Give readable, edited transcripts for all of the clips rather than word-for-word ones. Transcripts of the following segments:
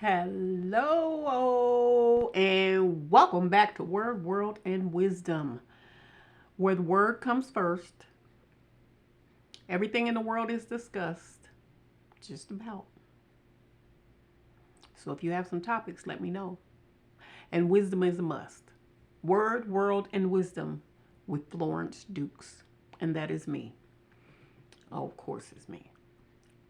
Hello and welcome back to Word, World, and Wisdom, where the word comes first. Everything in the world is discussed, just about. So if you have some topics, let me know. And wisdom is a must. Word, World, and Wisdom with Florence Dukes. And that is me. Oh, of course it's me.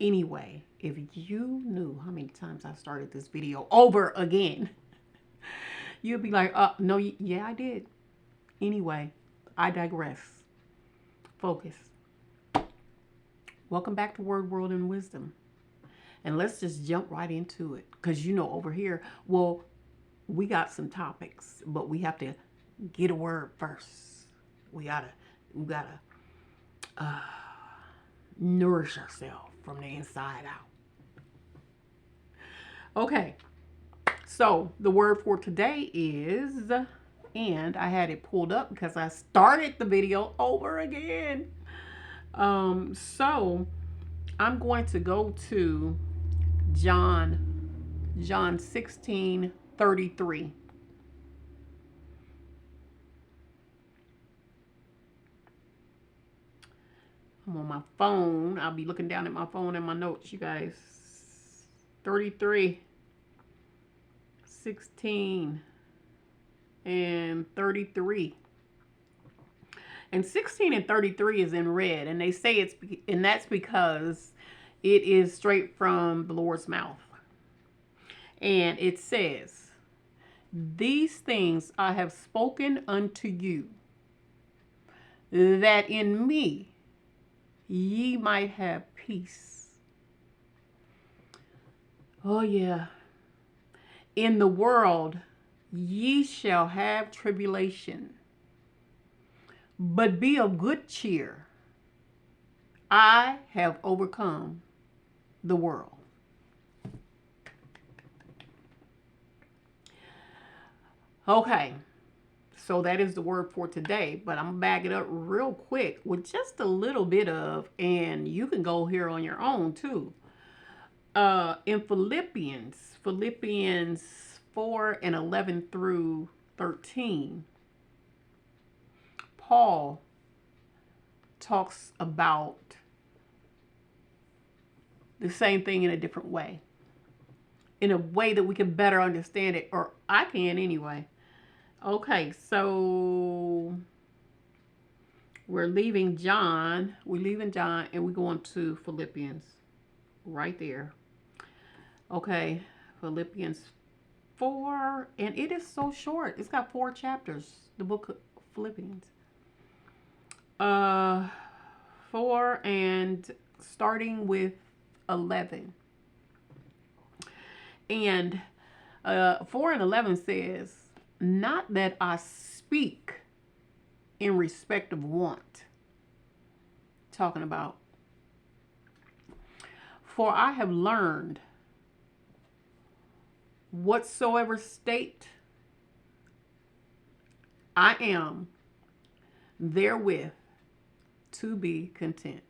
Anyway, if you knew how many times I started this video over again, you'd be like, no, yeah, I did. Anyway, I digress. Focus. Welcome back to Word, World, and Wisdom. And let's just jump right into it. Because, over here, well, we got some topics, but we have to get a word first. We gotta nourish ourselves from the inside out. Okay. So the word for today is, and I had it pulled up because I started the video over again. So I'm going to go to John 16:33. I'm on my phone. I'll be looking down at my phone and my notes, you guys. 33, 16, and 33. And 16 and 33 is in red, and they say and that's because it is straight from the Lord's mouth. And it says, "These things I have spoken unto you, that in me ye might have peace." Oh yeah. "In the world ye shall have tribulation, but be of good cheer. I have overcome the world." Okay, so that is the word for today, but I'm going to back it up real quick with just a little bit of, and you can go here on your own too. In Philippians 4 and 11 through 13, Paul talks about the same thing in a different way, in a way that we can better understand it, or I can anyway. Okay, so we're leaving John, and we're going to Philippians right there. Okay, Philippians 4, and it is so short. It's got 4 chapters, the book of Philippians. 4 and starting with 11. And 4 and 11 says, "Not that I speak in respect of want." Talking about, "For I have learned whatsoever state I am, therewith to be content."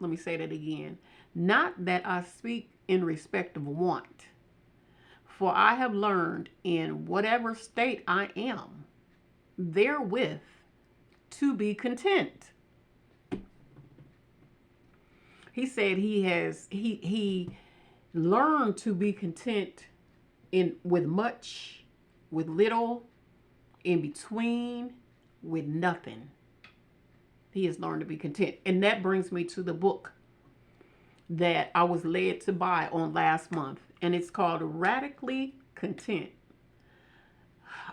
Let me say that again. "Not that I speak in respect of want. For I have learned in whatever state I am, therewith to be content." He said he learned to be content with much, with little, in between, with nothing. He has learned to be content. And that brings me to the book that I was led to buy on last month. And it's called Radically Content.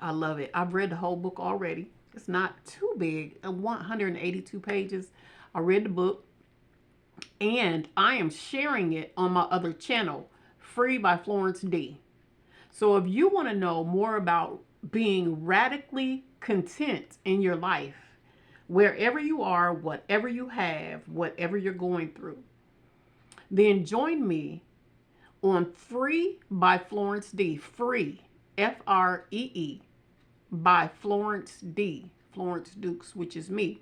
I love it. I've read the whole book already. It's not too big, 182 pages. I read the book, and I am sharing it on my other channel, Free by Florence D. So if you want to know more about being radically content in your life, wherever you are, whatever you have, whatever you're going through, then join me on Free by Florence D. Free, Free, by Florence D. Florence Dukes, which is me.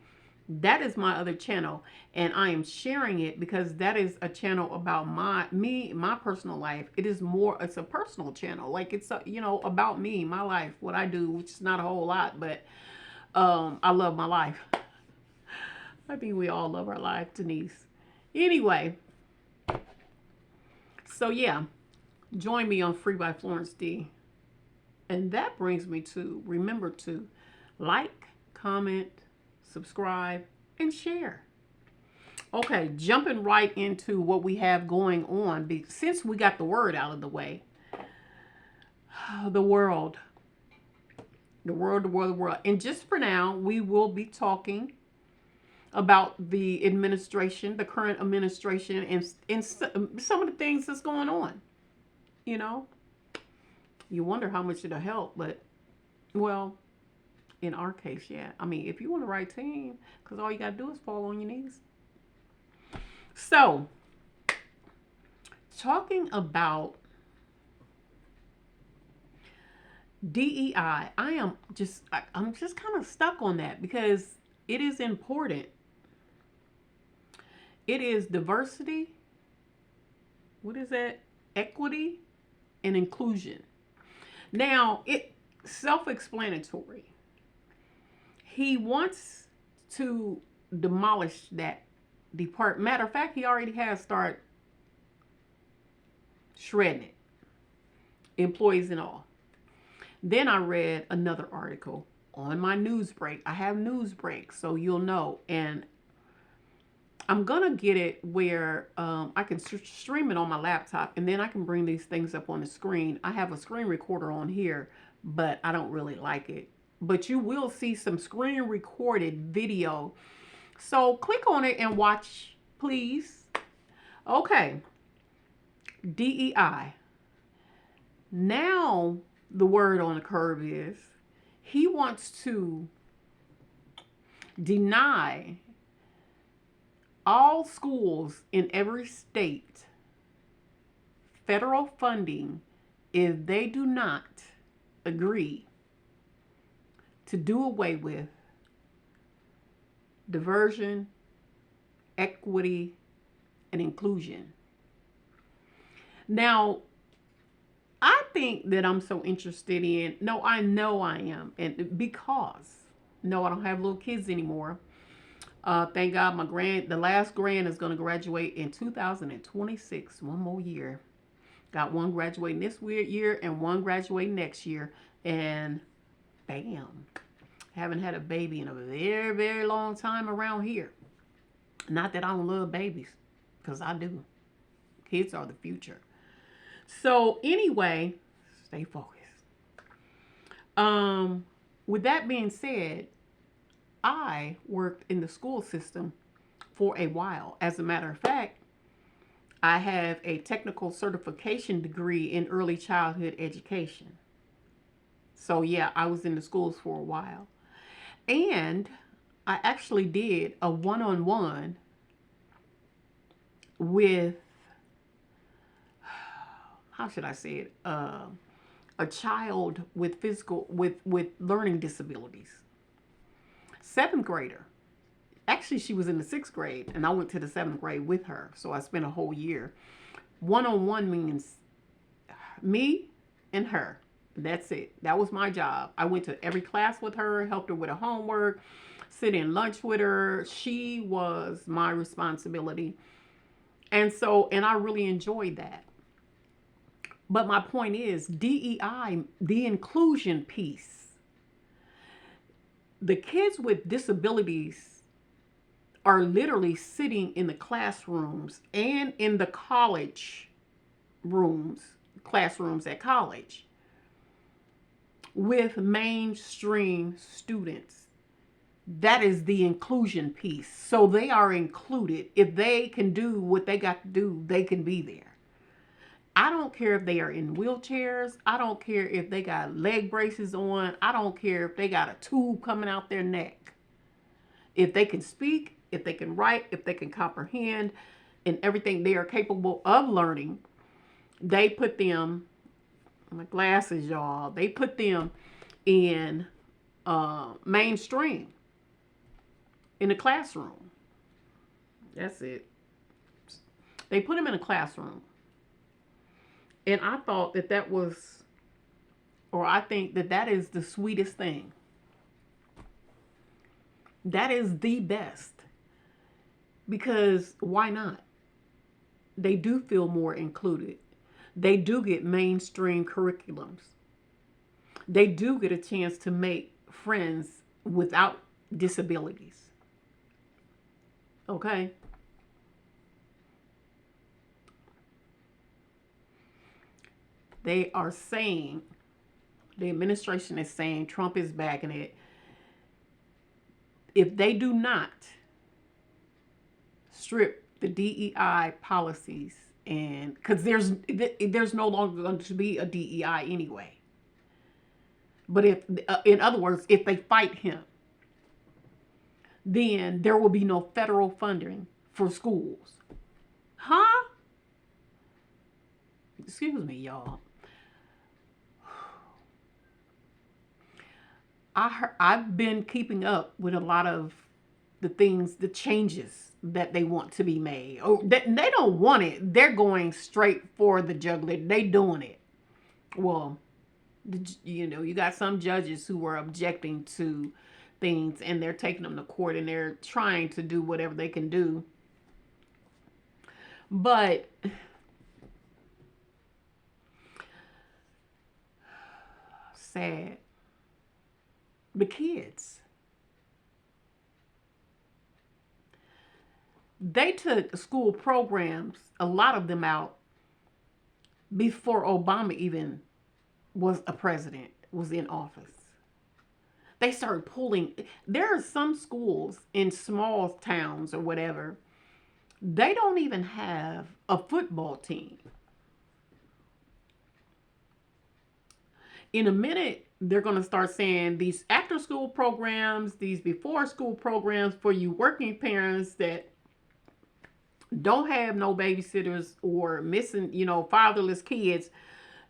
That is my other channel, and I am sharing it because that is a channel about my personal life. It is more, it's a personal channel. Like it's a, about me, my life, what I do, which is not a whole lot, but I love my life. I think we all love our life, Denise. Anyway, so yeah, join me on Free by Florence D. And that brings me to remember to like, comment, subscribe, and share. Okay, jumping right into what we have going on. Since we got the word out of the way, the world, the world, the world, the world. And just for now, we will be talking about the administration, the current administration, and some of the things that's going on. You know, you wonder how much it'll help, but, well, in our case, yeah. I mean, if you want the right team, because all you got to do is fall on your knees. So, talking about DEI, I'm just kind of stuck on that because it is important. It is diversity. What is that? Equity and inclusion. Now, it's self-explanatory. He wants to demolish that department. Matter of fact, he already has started shredding it, employees and all. Then I read another article on my news break. I have news breaks, so you'll know. And I'm going to get it where I can stream it on my laptop, and then I can bring these things up on the screen. I have a screen recorder on here, but I don't really like it. But you will see some screen recorded video. So click on it and watch, please. Okay. DEI. Now the word on the curve is he wants to deny all schools in every state federal funding if they do not agree to do away with diversion, equity, and inclusion. Now, I think that I'm so interested in, no, I know I am, and because, no, I don't have little kids anymore. Thank God the last grand is going to graduate in 2026, one more year. Got one graduating this weird year and one graduating next year, and bam. Haven't had a baby in a very, very long time around here. Not that I don't love babies, because I do. Kids are the future. So anyway, stay focused. With that being said, I worked in the school system for a while. As a matter of fact, I have a technical certification degree in early childhood education. So yeah, I was in the schools for a while. And I actually did a one-on-one with, how should I say it, a child with with learning disabilities. 7th grader. Actually, she was in the 6th grade, and I went to the 7th grade with her. So I spent a whole year. One-on-one means me and her. That's it. That was my job. I went to every class with her, helped her with her homework, sit in lunch with her. She was my responsibility. And I really enjoyed that. But my point is, DEI, the inclusion piece. The kids with disabilities are literally sitting in the classrooms and in the classrooms at college, with mainstream students. That is the inclusion piece. So they are included. If they can do what they got to do, they can be there. I don't care if they are in wheelchairs. I don't care if they got leg braces on. I don't care if they got a tube coming out their neck. If they can speak, if they can write, if they can comprehend, and everything they are capable of learning, they put them, my glasses, y'all, they put them in mainstream. in the classroom. That's it. They put him in a classroom. And I thought that that was, or I think that that is the sweetest thing. That is the best. Because why not? They do feel more included. They do get mainstream curriculums. They do get a chance to make friends without disabilities. Okay? They are saying, the administration is saying, Trump is backing it. If they do not strip the DEI policies, and because there's no longer going to be a DEI anyway. But if, in other words, if they fight him, then there will be no federal funding for schools. Huh? Excuse me, y'all. I've been keeping up with a lot of the things, the changes that they want to be made. Oh, they don't want it. They're going straight for the jugular. They doing it. Well, you got some judges who are objecting to things, and they're taking them to court, and they're trying to do whatever they can do. But sad. The kids. They took school programs, a lot of them out, before Obama even was a president, was in office. They started pulling. There are some schools in small towns or whatever, they don't even have a football team. In a minute, they're going to start saying these after school programs, these before school programs for you working parents that don't have no babysitters or missing, fatherless kids,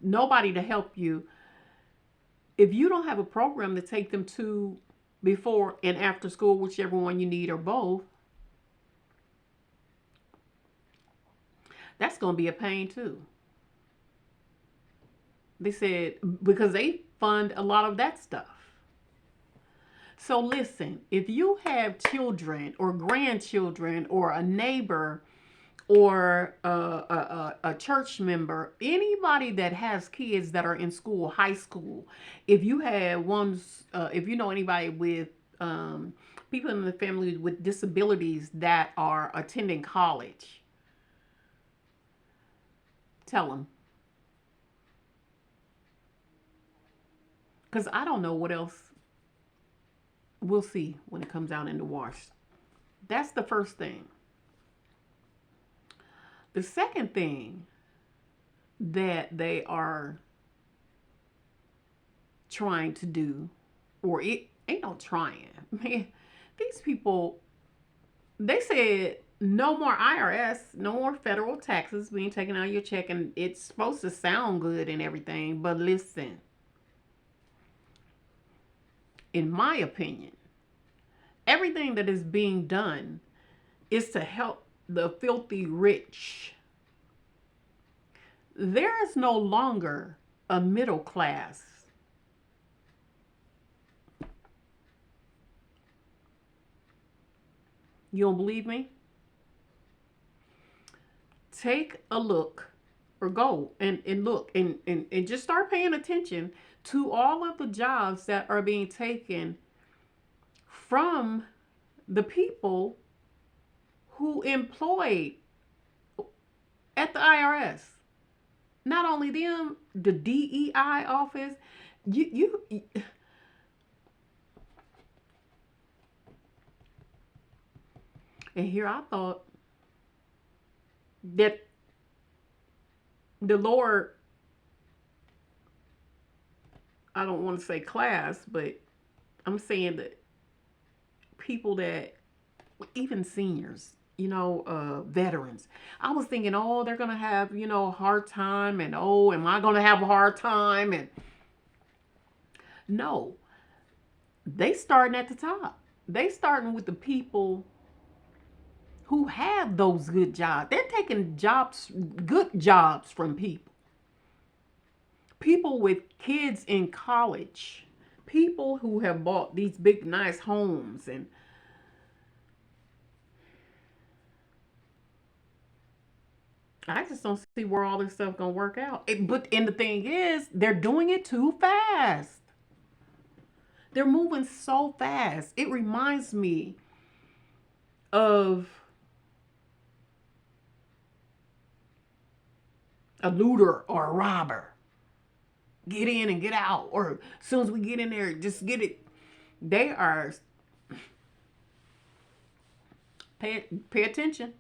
nobody to help you. If you don't have a program to take them to before and after school, whichever one you need or both, that's going to be a pain too. They said, because they fund a lot of that stuff. So listen, if you have children or grandchildren or a neighbor or a church member, anybody that has kids that are in school, high school, if you have ones, if you know anybody with people in the family with disabilities that are attending college, tell them. Because I don't know what else we'll see when it comes out in the wash. That's the first thing. The second thing that they are trying to do, or it ain't no trying, man, these people, they said no more IRS, no more federal taxes being taken out of your check, and it's supposed to sound good and everything, but listen, in my opinion, everything that is being done is to help the filthy rich. There is no longer a middle class. You don't believe me? Take a look, or go and look and just start paying attention to all of the jobs that are being taken from the people who employed at the IRS. Not only them, the DEI office. You and here I thought that the lower, I don't want to say class, but I'm saying that people that, even seniors, veterans. I was thinking, oh, they're going to have, a hard time, and oh, am I going to have a hard time? And no, they starting at the top. They starting with the people who have those good jobs. They're taking jobs, good jobs from people. People with kids in college. People who have bought these big nice homes, and I just don't see where all this stuff gonna work out. And the thing is, they're doing it too fast. They're moving so fast. It reminds me of a looter or a robber. Get in and get out, or as soon as we get in there, just get it. They are pay attention.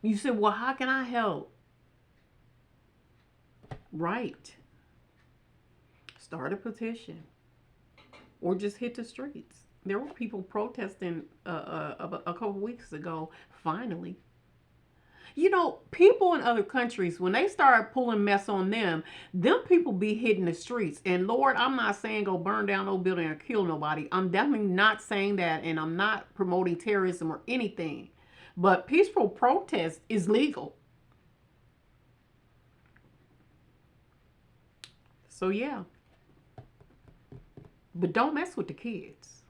You said, well, how can I help? Right. Start a petition or just hit the streets. There were people protesting a couple weeks ago, finally. You know, people in other countries, when they start pulling mess on them people be hitting the streets. And Lord, I'm not saying go burn down no building or kill nobody. I'm definitely not saying that. And I'm not promoting terrorism or anything. But peaceful protest is legal. So yeah. But don't mess with the kids.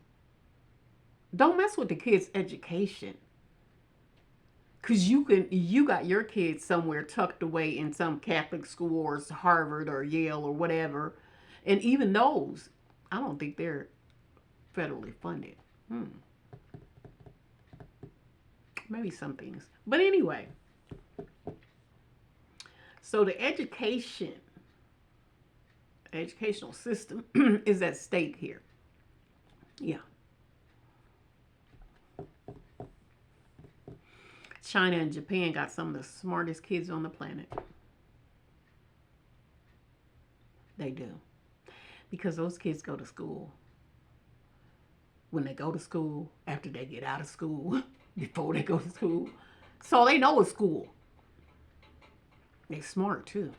Don't mess with the kids' education. Cause you got your kids somewhere tucked away in some Catholic school or Harvard or Yale or whatever. And even those, I don't think they're federally funded. Maybe some things. But anyway, so the educational system is at stake here. Yeah. China and Japan got some of the smartest kids on the planet. They do. Because those kids go to school. When they go to school, after they get out of school, before they go to school. So they know it's school. They're smart too.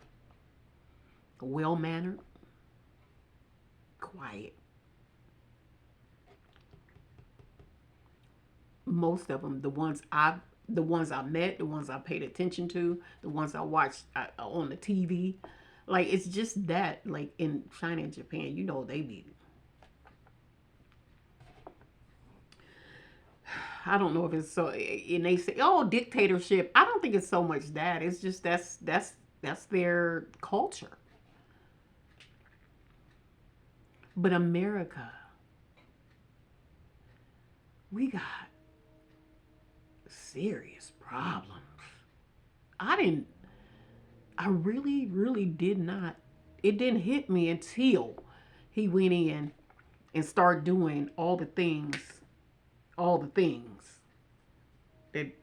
Well-mannered. Quiet. Most of them, the ones I met, the ones I paid attention to, the ones I watched on the TV, like it's just that. Like in China and Japan, you know, they be. I don't know if it's so, and they say, "Oh, dictatorship." I don't think it's so much that. It's just that's their culture. But America, we got serious problems. I didn't, I really, really did not, it didn't hit me until he went in and started doing all the things that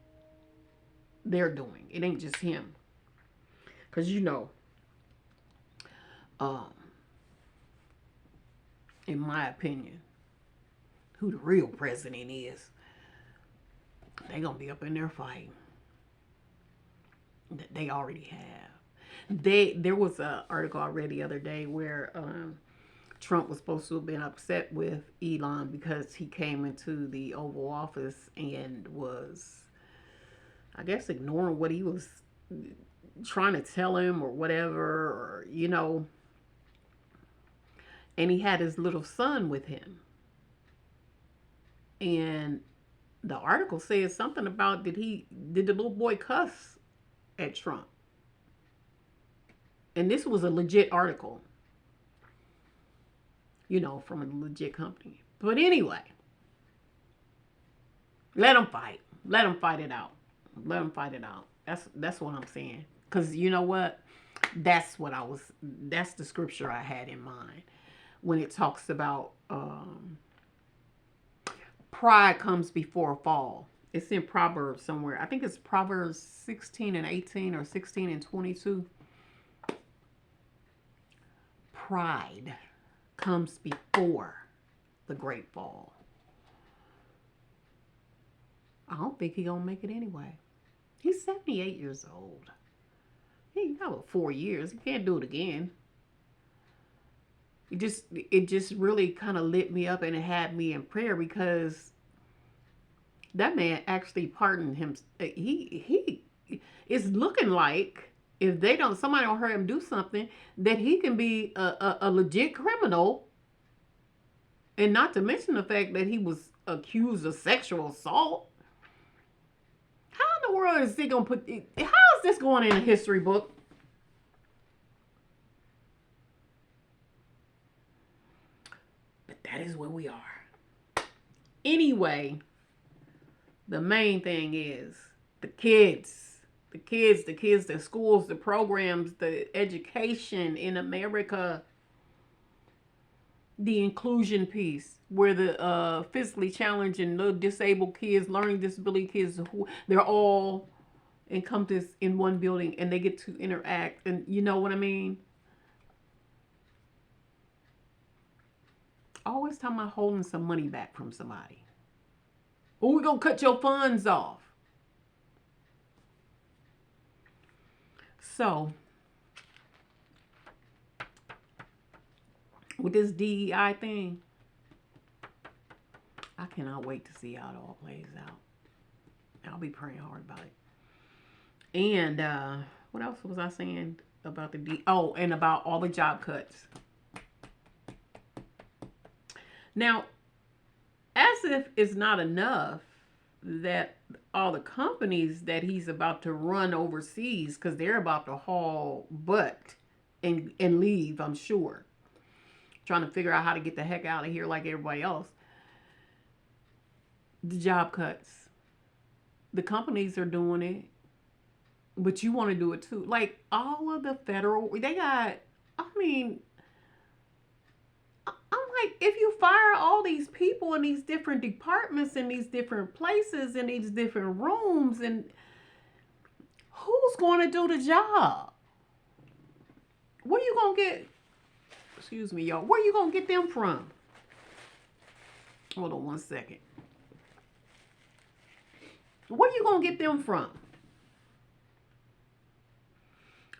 they're doing. It ain't just him. Because, you know, um, in my opinion, who the real president is, they gonna be up in there fighting. They already have. There was an article I read the other day where Trump was supposed to have been upset with Elon because he came into the Oval Office and was, I guess, ignoring what he was trying to tell him or whatever, or you know. And he had his little son with him. And the article says something about did the little boy cuss at Trump? And this was a legit article, you know, from a legit company. But anyway, let them fight. Let them fight it out. Let them fight it out. That's what I'm saying. Because you know what? That's the scripture I had in mind when it talks about pride comes before a fall. It's in Proverbs somewhere. I think it's Proverbs 16 and 18 or 16 and 22. Pride comes before the great fall. I don't think he's going to make it anyway. He's 78 years old. He got 4 years. He can't do it again. it just really kind of lit me up, and it had me in prayer, because that man actually pardoned him. He it's looking like, if they don't, somebody don't hurt him do something, that he can be a legit criminal. And not to mention the fact that he was accused of sexual assault. How in the world is he gonna put? How is this going in a history book? But that is where we are. Anyway, the main thing is the kids, the schools, the programs, the education in America, the inclusion piece, where the physically challenged and the disabled kids, learning disability kids, they're all encompassed in one building, and they get to interact, and you know what I mean. Always talking about holding some money back from somebody. Or we're gonna cut your funds off. So with this DEI thing, I cannot wait to see how it all plays out. I'll be praying hard about it. And what else was I saying about the oh, and about all the job cuts. Now, as if it's not enough that all the companies that he's about to run overseas, because they're about to haul butt and leave, I'm sure, trying to figure out how to get the heck out of here like everybody else. The job cuts, the companies are doing it, but you want to do it too. Like all of the federal, they got, I mean, I'm like, if you fire all these people in these different departments, in these different places, in these different rooms, and who's going to do the job? Where you going to get, excuse me, y'all, where you going to get them from? Hold on one second. Where you going to get them from?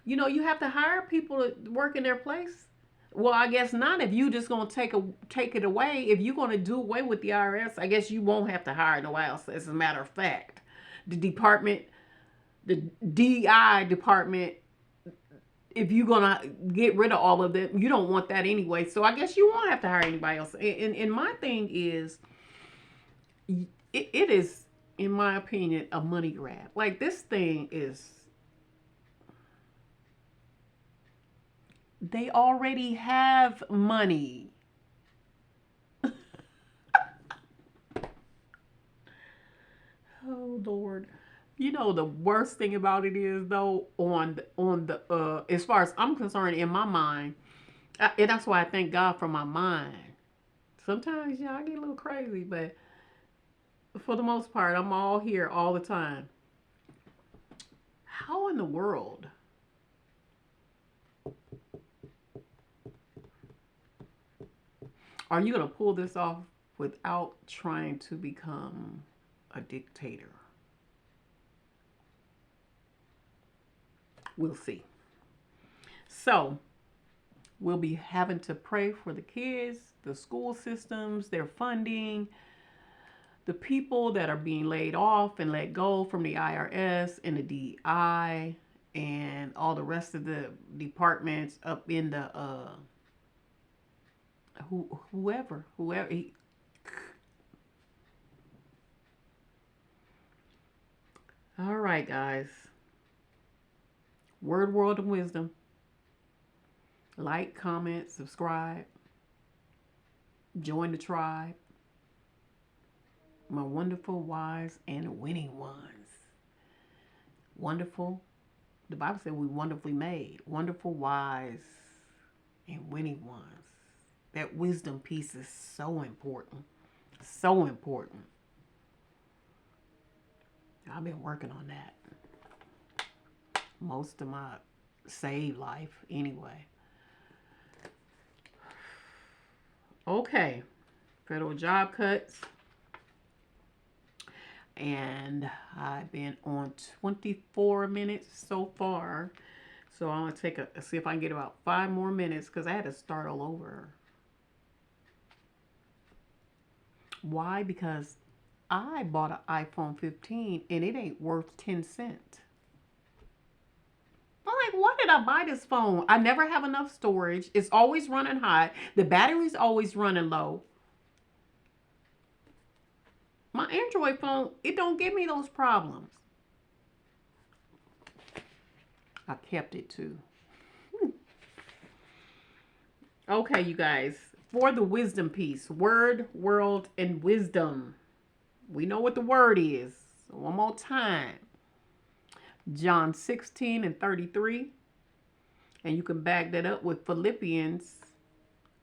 You know, you have to hire people to work in their place. Well, I guess not. If you just gonna take it away, if you're gonna do away with the IRS, I guess you won't have to hire no one else. As a matter of fact, the department, the DI department, if you're gonna get rid of all of them, you don't want that anyway. So I guess you won't have to hire anybody else. And my thing is, it is, in my opinion, a money grab. Like this thing is. They already have money. Oh Lord. You know the worst thing about it is though, on the as far as I'm concerned, in my mind, and that's why I thank God for my mind. Sometimes, I get a little crazy, but for the most part, I'm all here all the time. How in the world are you going to pull this off without trying to become a dictator? We'll see. So, we'll be having to pray for the kids, the school systems, their funding, the people that are being laid off and let go from the IRS and the DI and all the rest of the departments up in the whoever. All right, guys. Word, world, and wisdom. Like, comment, subscribe. Join the tribe. My wonderful, wise, and winning ones. Wonderful. The Bible said we wonderfully made. Wonderful, wise, and winning ones. That wisdom piece is so important. So important. I've been working on that most of my saved life anyway. Okay. Federal job cuts. And I've been on 24 minutes so far. So I'm going to see if I can get about 5 more minutes because I had to start all over. Why? Because I bought an iPhone 15 and it ain't worth 10 cents. I'm like, why did I buy this phone? I never have enough storage. It's always running hot. The battery's always running low. My Android phone, it don't give me those problems. I kept it too. Okay, you guys. For the wisdom piece, word, world, and wisdom. We know what the word is. So one more time. John 16 and 33. And you can back that up with Philippians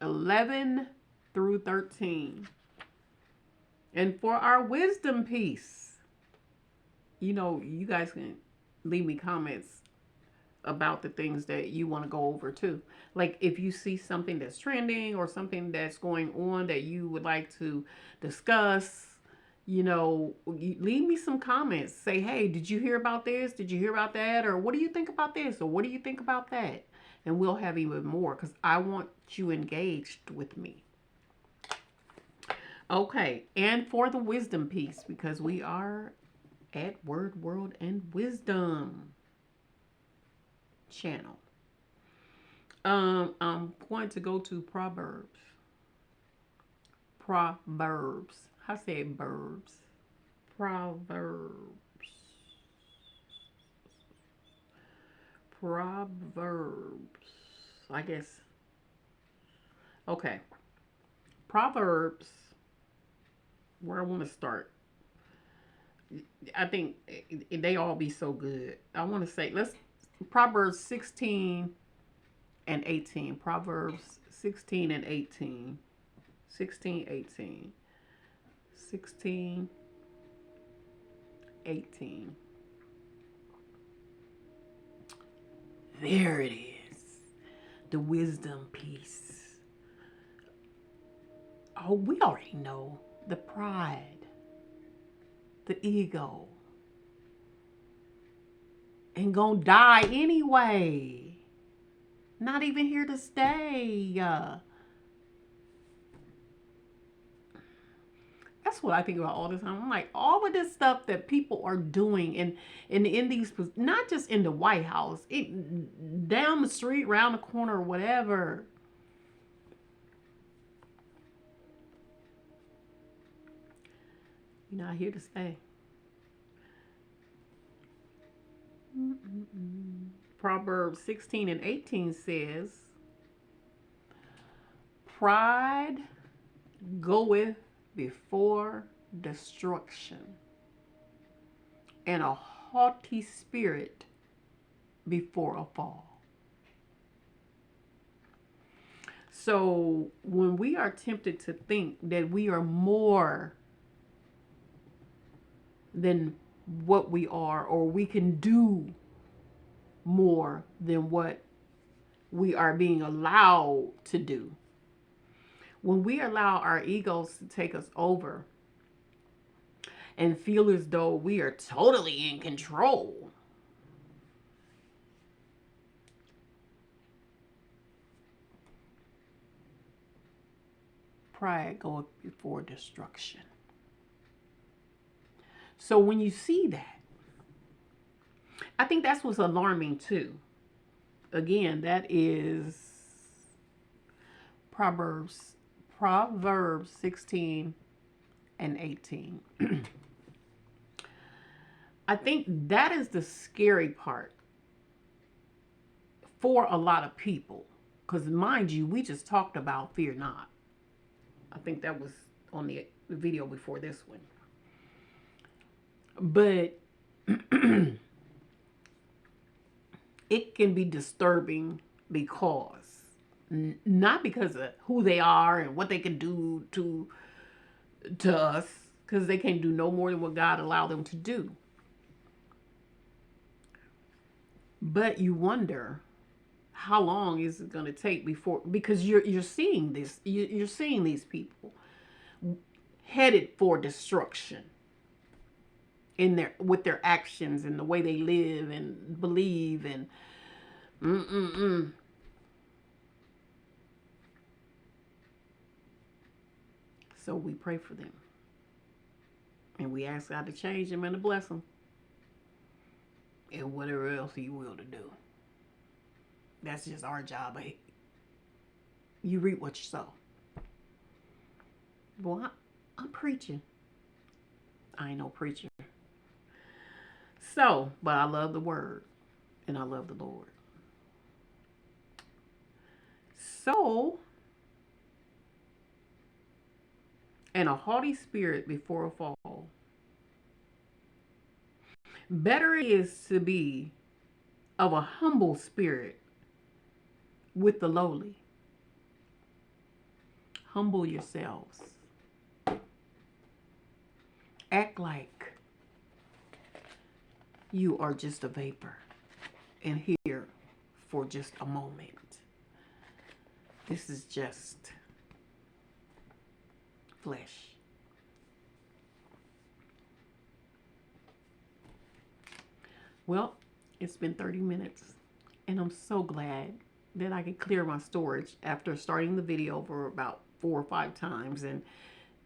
11 through 13. And for our wisdom piece, you know, you guys can leave me comments about the things that you want to go over too. Like if you see something that's trending or something that's going on that you would like to discuss, you know, leave me some comments. Say, hey, did you hear about this? Did you hear about that? Or what do you think about this? Or what do you think about that? And we'll have even more because I want you engaged with me. Okay, and for the wisdom piece, because we are at Word, World, and Wisdom channel. I'm going to go to Proverbs. Proverbs. I said verbs. Proverbs. Proverbs. I guess. Okay. Proverbs. Where I want to start. I think they all be so good. I want to say, let's Proverbs 16 and 18. Proverbs 16 and 18. 16, 18. 16, 18. There it is. The wisdom piece. Oh, we already know. The pride. The ego. And gonna die anyway. Not even here to stay. That's what I think about all the time. I'm like, all of this stuff that people are doing and in these, not just in the White House, down the street, around the corner, whatever. You're not here to stay. Proverbs 16 and 18 says, pride goeth before destruction, and a haughty spirit before a fall. So when we are tempted to think that we are more than what we are, or we can do more than what we are being allowed to do, when we allow our egos to take us over and feel as though we are totally in control, pride goeth before destruction. So when you see that, I think that's what's alarming too. Again, that is Proverbs 16 and 18. I think that is the scary part for a lot of people. Because mind you, we just talked about fear not. I think that was on the video before this one. But it can be disturbing because, not because of who they are and what they can do to us, because they can't do no more than what God allowed them to do. But you wonder, how long is it going to take before, because you're seeing this, you're seeing these people headed for destruction with their actions and the way they live and believe and Mm-mm-mm. So we pray for them. And we ask God to change them and to bless them. And whatever else He will to do. That's just our job. You reap what you sow. Boy, I'm preaching. I ain't no preacher. So, but I love the word. And I love the Lord. So, and a haughty spirit before a fall. Better is to be of a humble spirit with the lowly. Humble yourselves. Act like you are just a vapor and here for just a moment. This is just flesh. Well, it's been 30 minutes and I'm so glad that I could clear my storage after starting the video for about 4 or 5 times and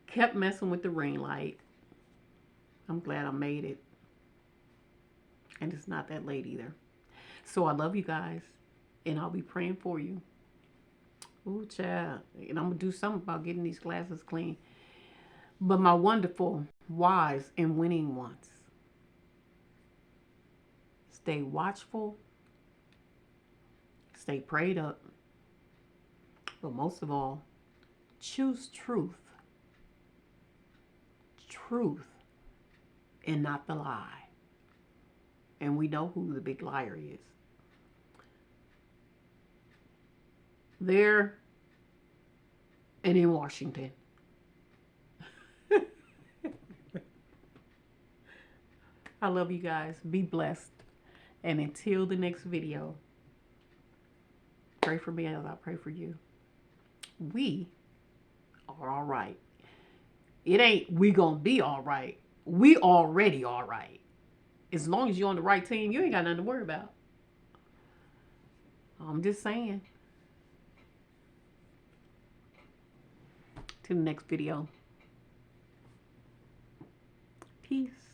kept messing with the ring light. I'm glad I made it. And it's not that late either. So I love you guys and I'll be praying for you. Ooh, child. And I'm going to do something about getting these glasses clean. But my wonderful, wise, and winning ones, stay watchful, stay prayed up, but most of all, choose truth. Truth and not the lie. And we know who the big liar is. There and in Washington. I love you guys. Be blessed. And until the next video, pray for me as I pray for you. We are all right. It ain't we gonna be all right. We already all right. As long as you're on the right team, you ain't got nothing to worry about. I'm just saying. Till the next video. Peace.